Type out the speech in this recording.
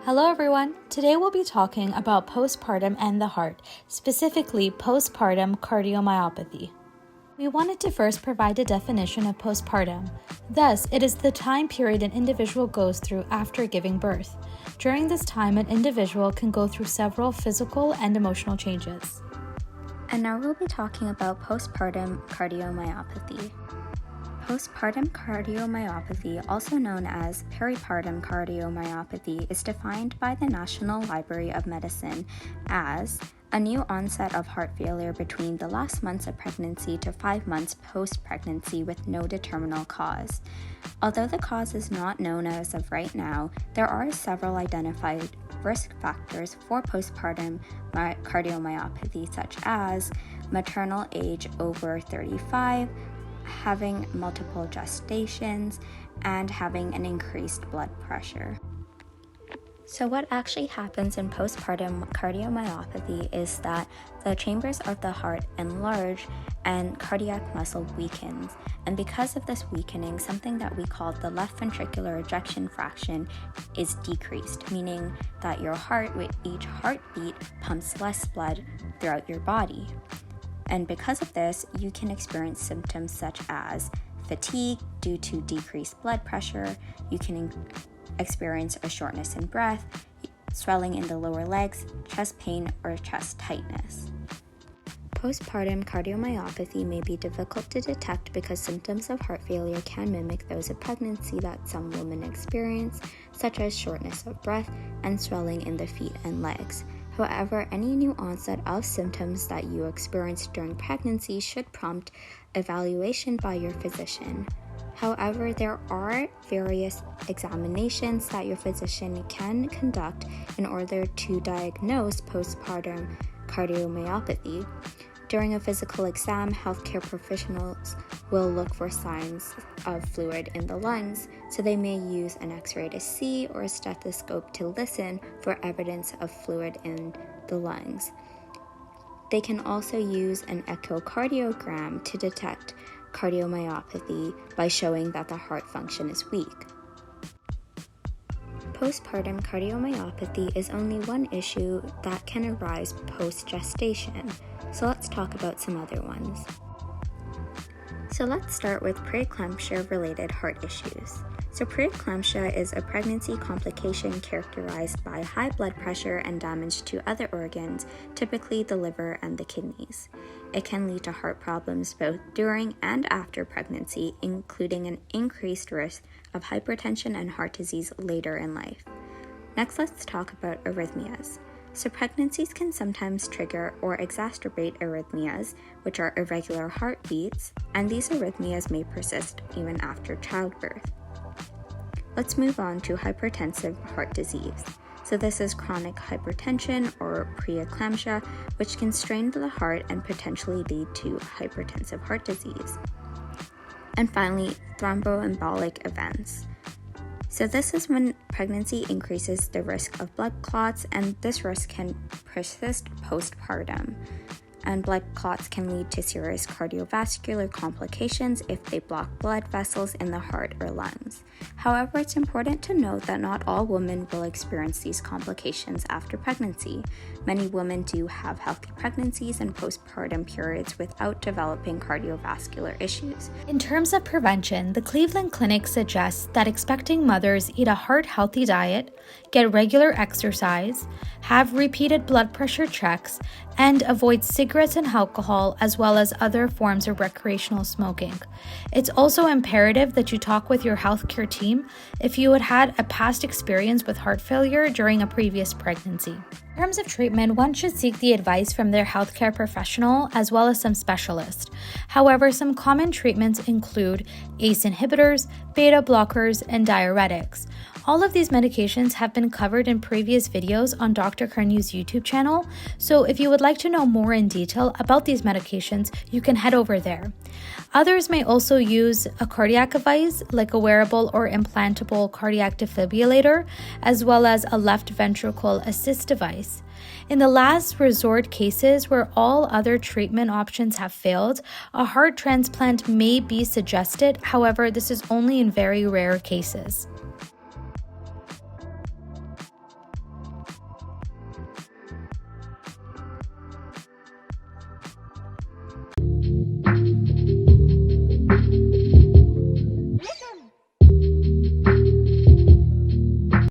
Hello everyone! Today we'll be talking about postpartum and the heart, specifically postpartum cardiomyopathy. We wanted to first provide a definition of postpartum. Thus, it is the time period an individual goes through after giving birth. During this time, an individual can go through several physical and emotional changes. And now we'll be talking about postpartum cardiomyopathy. Postpartum cardiomyopathy, also known as peripartum cardiomyopathy, is defined by the National Library of Medicine as a new onset of heart failure between the last months of pregnancy to 5 months post-pregnancy with no determinable cause. Although the cause is not known as of right now, there are several identified risk factors for postpartum cardiomyopathy, such as maternal age over 35, having multiple gestations, and having an increased blood pressure. So what actually happens in postpartum cardiomyopathy is that the chambers of the heart enlarge and cardiac muscle weakens. And because of this weakening, something that we call the left ventricular ejection fraction is decreased, meaning that your heart with each heartbeat pumps less blood throughout your body. And because of this, you can experience symptoms such as fatigue due to decreased blood pressure. You can experience a shortness in breath, swelling in the lower legs, chest pain, or chest tightness. Postpartum cardiomyopathy may be difficult to detect because symptoms of heart failure can mimic those of pregnancy that some women experience, such as shortness of breath and swelling in the feet and legs. However, any new onset of symptoms that you experience during pregnancy should prompt evaluation by your physician. However, there are various examinations that your physician can conduct in order to diagnose postpartum cardiomyopathy. During a physical exam, healthcare professionals will look for signs of fluid in the lungs, so they may use an X-ray to see or a stethoscope to listen for evidence of fluid in the lungs. They can also use an echocardiogram to detect cardiomyopathy by showing that the heart function is weak. Postpartum cardiomyopathy is only one issue that can arise post-gestation, so let's talk about some other ones. So let's start with preeclampsia-related heart issues. So preeclampsia is a pregnancy complication characterized by high blood pressure and damage to other organs, typically the liver and the kidneys. It can lead to heart problems both during and after pregnancy, including an increased risk of hypertension and heart disease later in life. Next, let's talk about arrhythmias. So pregnancies can sometimes trigger or exacerbate arrhythmias, which are irregular heartbeats, and these arrhythmias may persist even after childbirth. Let's move on to hypertensive heart disease. So this is chronic hypertension or preeclampsia, which can strain the heart and potentially lead to hypertensive heart disease. And finally, thromboembolic events. So this is when pregnancy increases the risk of blood clots, and this risk can persist postpartum. And blood clots can lead to serious cardiovascular complications if they block blood vessels in the heart or lungs. However, it's important to note that not all women will experience these complications after pregnancy. Many women do have healthy pregnancies and postpartum periods without developing cardiovascular issues. In terms of prevention, the Cleveland Clinic suggests that expecting mothers eat a heart-healthy diet, get regular exercise, have repeated blood pressure checks, and avoid cigarettes and alcohol as well as other forms of recreational smoking. It's also imperative that you talk with your healthcare team if you had a past experience with heart failure during a previous pregnancy. In terms of treatment, one should seek the advice from their healthcare professional as well as some specialist. However, some common treatments include ACE inhibitors, beta blockers, and diuretics. All of these medications have been covered in previous videos on Dr. Curnew's YouTube channel, so if you would like to know more in detail about these medications, you can head over there. Others may also use a cardiac device like a wearable or implantable cardiac defibrillator, as well as a left ventricle assist device. In the last resort cases where all other treatment options have failed, a heart transplant may be suggested. However, this is only in very rare cases.